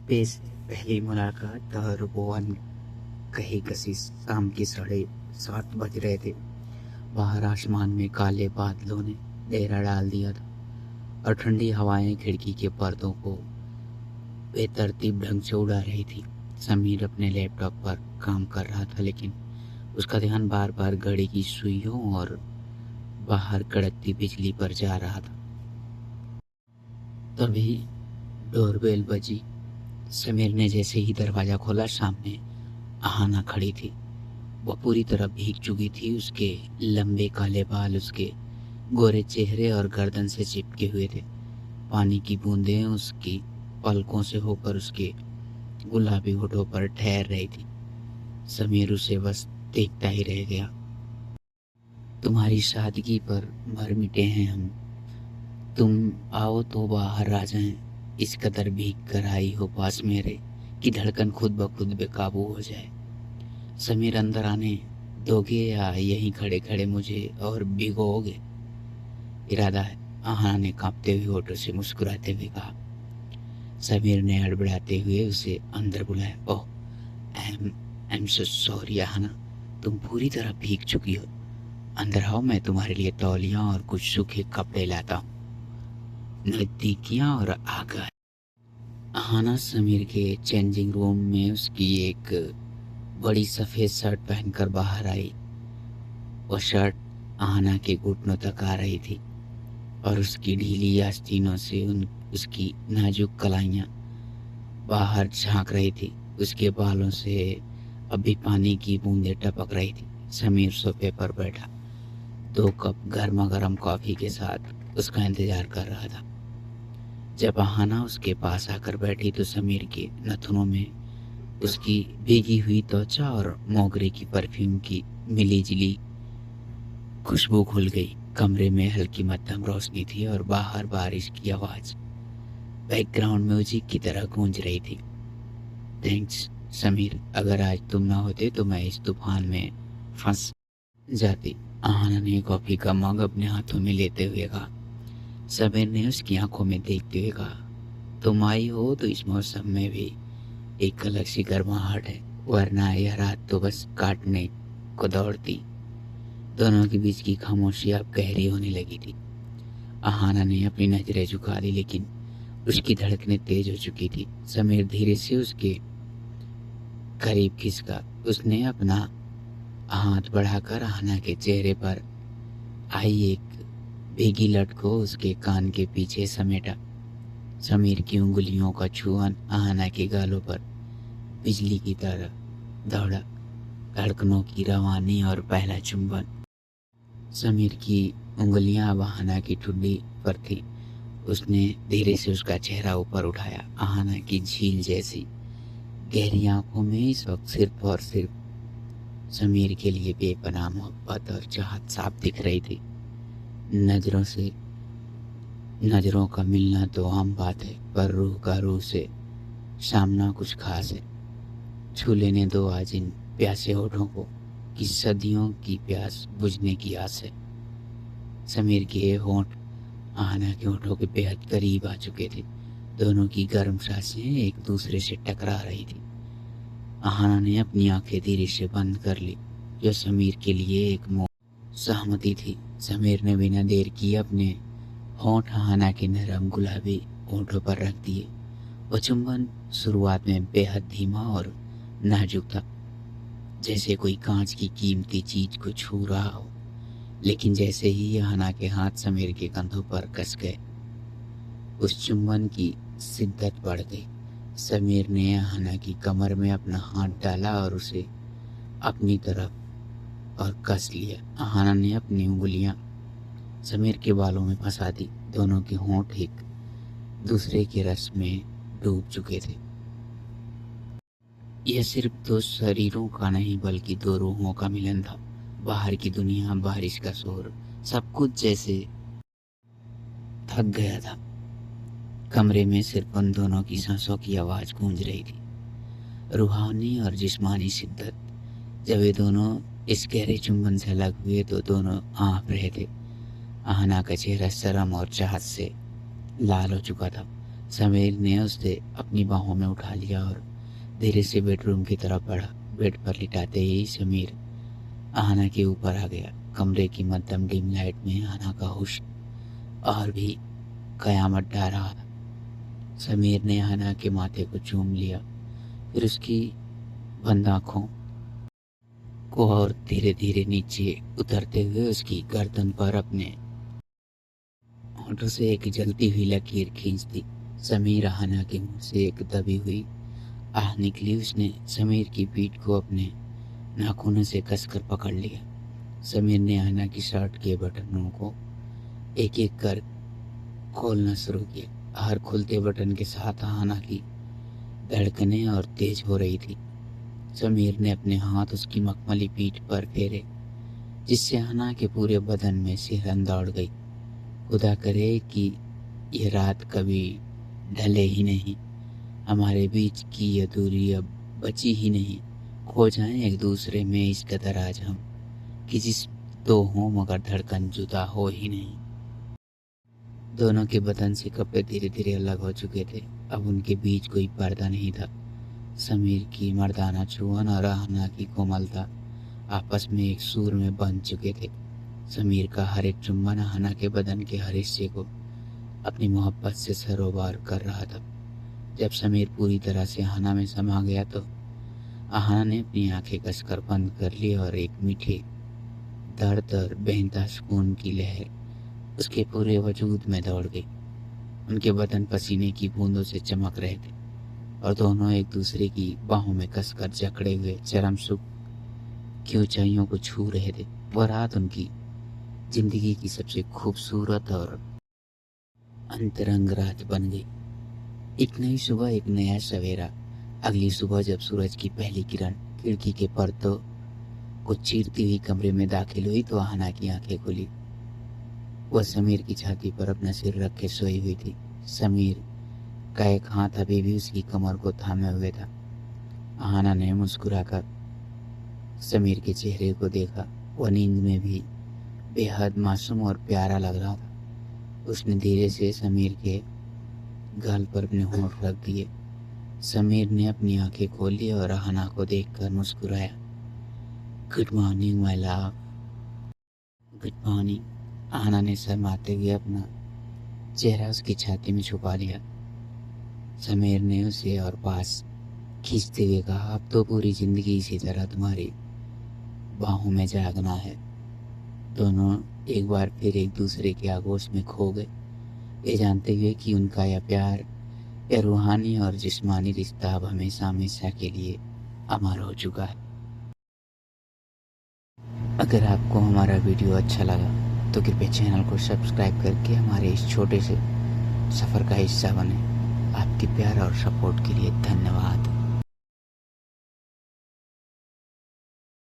पेश पहली मुलाकात और वो कही कसी शाम की 7:30 बज रहे थे। बाहर आसमान में काले बादलों ने डेरा डाल दिया था और ठंडी हवाएं खिड़की के पर्दों को बेतरतीब ढंग से उड़ा रही थी। समीर अपने लैपटॉप पर काम कर रहा था, लेकिन उसका ध्यान बार बार घड़ी की सुइयों और बाहर कड़कती बिजली पर जा रहा था। तभी डोरबेल बजी। समीर ने जैसे ही दरवाजा खोला, सामने आहाना खड़ी थी। वह पूरी तरह भीग चुकी थी। उसके लंबे काले बाल उसके गोरे चेहरे और गर्दन से चिपके हुए थे। पानी की बूंदें उसकी पलकों से होकर उसके गुलाबी होठों पर ठहर रही थी। समीर उसे बस देखता ही रह गया। तुम्हारी सादगी पर मर मिटे हैं हम। तुम आओ तो बाहर आ जाएं। इस कदर भीग कर आई हो पास मेरे कि धड़कन खुद ब खुद बेकाबू हो जाए। समीर, अंदर आने दोगे या यहीं खड़े खड़े मुझे और भिगोगे? इरादा है, आहाना ने कांपते हुए होठों से मुस्कुराते हुए कहा। समीर ने हड़बड़ाते हुए उसे अंदर बुलाया। Oh, I am so sorry Aahana, तुम पूरी तरह भीग चुकी हो। अंदर आओ, मैं तुम्हारे लिए तौलियां और कुछ सूखे कपड़े लाता हूँ। नजदीकियां और आगा। आहाना समीर के चेंजिंग रूम में उसकी एक बड़ी सफ़ेद शर्ट पहनकर बाहर आई। वह शर्ट आहाना के घुटनों तक आ रही थी और उसकी ढीली आस्तीनों से उसकी नाजुक कलाइयाँ बाहर झांक रही थी। उसके बालों से अभी पानी की बूंदें टपक रही थी। समीर सोफे पर बैठा 2 कप गर्मा गर्म कॉफ़ी के साथ उसका इंतज़ार कर रहा था। जब आहाना उसके पास आकर बैठी तो समीर के नथुनों में उसकी भीगी हुई त्वचा और मोगरे की परफ्यूम की मिली-जुली खुशबू घुल गई। कमरे में हल्की मध्यम रोशनी थी और बाहर बारिश की आवाज़ बैकग्राउंड म्यूजिक की तरह गूंज रही थी। थैंक्स समीर, अगर आज तुम ना होते तो मैं इस तूफान में फंस जाती। आहाना ने कॉफ़ी का मग अपने हाथों में लेते हुए कहा। समीर ने उसकी आंखों में देखते हुए कहा, तुम आई हो तो इस मौसम में भी एक अलग सी गर्माहट है, वरना यह रात तो बस काटने को दौड़ती। दोनों के बीच की खामोशी अब गहरी होने लगी थी। आहाना ने अपनी नजरें झुका दी, लेकिन उसकी धड़कनें तेज हो चुकी थी। समीर धीरे से उसके करीब खिसका। उसने अपना हाथ बढ़ाकर आहाना के चेहरे पर आई एक भीगी लट को उसके कान के पीछे समेटा। समीर की उंगलियों का छुअन आहाना के गालों पर बिजली की तरह दौड़ा। धड़कनों की रवानी और पहला चुंबन। समीर की उंगलियां अब आहाना की ठुड्डी पर थी। उसने धीरे से उसका चेहरा ऊपर उठाया। आहाना की झील जैसी गहरी आंखों में इस वक्त सिर्फ और सिर्फ समीर के लिए बेपनाह मोहब्बत और चाहत साफ दिख रही थी। नजरों का मिलना तो आम बात है, पर रूह का रूह से सामना कुछ खास है। छू लेने दो आज इन प्यासे होठों को कि सदियों की प्यास बुझने की आस है। समीर के होंठ आहाना के होठों के बेहद करीब आ चुके थे। दोनों की गर्म सांसें एक दूसरे से टकरा रही थी। आहाना ने अपनी आंखें धीरे से बंद कर ली, जो समीर के लिए एक सहमति थी। समीर ने बिना देर किए अपने होंठ आहाना के नरम गुलाबी होठों पर रख दिए। वो चुंबन शुरुआत में बेहद धीमा और नाजुक था, जैसे कोई कांच की कीमती चीज को छू रहा हो। लेकिन जैसे ही आहाना के हाथ समीर के कंधों पर कस गए, उस चुंबन की शिद्दत बढ़ गई। समीर ने आहाना की कमर में अपना हाथ डाला और उसे अपनी तरफ और कस लिया। आहाना ने अपनी उंगलियां समीर के बालों में फंसा दी। दोनों के होंठ एक दूसरे के रस में डूब चुके थे। यह सिर्फ 2 शरीरों का नहीं, बल्कि 2 रूहों का मिलन था। बाहर की दुनिया, बारिश का शोर, सब कुछ जैसे थक गया था। कमरे में सिर्फ उन दोनों की सांसों की आवाज़ गूंज रही थी, रूहानी और जिस्मानी शिद्दत। जब ये दोनों इस गहरे चुंबन से अलग हुए तो दोनों हाँफ रहे थे। आहाना का चेहरा शर्म और चाहत से लाल हो चुका था। समीर ने उसे अपनी बाहों में उठा लिया और धीरे से बेडरूम की तरफ बढ़ा। बेड पर लिटाते ही समीर आहना के ऊपर आ गया। कमरे की मध्यम डिम लाइट में आहना का हुस्न और भी कयामत ढा रहा था। समीर ने आहना के माथे को चूम लिया, फिर उसकी बंद आँखों को और धीरे धीरे नीचे उतरते हुए उसकी गर्दन पर अपने होठों से एक जलती हुई लकीर खींच दी। समीर आहना के मुंह से एक दबी हुई आह निकली। उसने समीर की पीठ को अपने नाखूनों से कसकर पकड़ लिया। समीर ने आहना की शर्ट के बटनों को एक एक कर खोलना शुरू किया। हर खुलते बटन के साथ आहना की धड़कनें और तेज हो रही थी। समीर ने अपने हाथ उसकी मखमली पीठ पर फेरे, जिससे आहना के पूरे बदन में सिहरन दौड़ गई। खुदा करे कि यह रात कभी ढले ही नहीं, हमारे बीच की यह दूरी अब बची ही नहीं। खो जाएं एक दूसरे में इस कदर आज हम कि जिस दो हों मगर धड़कन जुदा हो ही नहीं। दोनों के बदन से कपड़े धीरे धीरे अलग हो चुके थे। अब उनके बीच कोई पर्दा नहीं था। समीर की मर्दाना छुअन और आहना की कोमलता आपस में एक सूर में बंध चुके थे। समीर का हर एक चुम्बन आहना के बदन के हर हिस्से को अपनी मोहब्बत से सरोबार कर रहा था। जब समीर पूरी तरह से आहना में समा गया तो आहना ने अपनी आंखें कसकर बंद कर ली और एक मीठे दर्द और बेहता सुकून की लहर उसके पूरे वजूद में दौड़ गई। उनके बदन पसीने की बूंदों से चमक रहे थे और दोनों एक दूसरे की बाहों में कसकर जकड़े हुए चरम सुख की ऊंचाइयों को छू रहे थे। वह रात उनकी जिंदगी की सबसे खूबसूरत और अंतरंग रात बन गई। एक नई सुबह, एक नया सवेरा। अगली सुबह जब सूरज की पहली किरण खिड़की के पर्दों को चीरती हुई कमरे में दाखिल हुई तो आहना की आंखें खुली। वह समीर की छाती पर अपना सिर रख के सोई हुई थी। समीर का एक हाथ अभी भी उसकी कमर को थामे हुए था। आहना ने मुस्कुराकर समीर के चेहरे को देखा। वह नींद में भी बेहद मासूम और प्यारा लग रहा था। उसने धीरे से समीर के गाल पर अपने होंठ रख दिए। समीर ने अपनी आंखें खोली और आहना को देखकर मुस्कुराया। Good morning my love. Good morning. Aahna ने शर्माते हुए अपना चेहरा उसकी छाती में छुपा लिया। समीर ने उसे और पास खींचते हुए कहा, अब तो पूरी जिंदगी इसी तरह तुम्हारी बाहों में जागना है। दोनों एक बार फिर एक दूसरे के आगोश में खो गए, ये जानते हुए कि उनका यह प्यार, यह रूहानी और जिस्मानी रिश्ता अब हमेशा हमेशा के लिए अमर हो चुका है। अगर आपको हमारा वीडियो अच्छा लगा तो कृपया चैनल को सब्सक्राइब करके हमारे इस छोटे से सफ़र का हिस्सा बने। आपके प्यार और सपोर्ट के लिए धन्यवाद।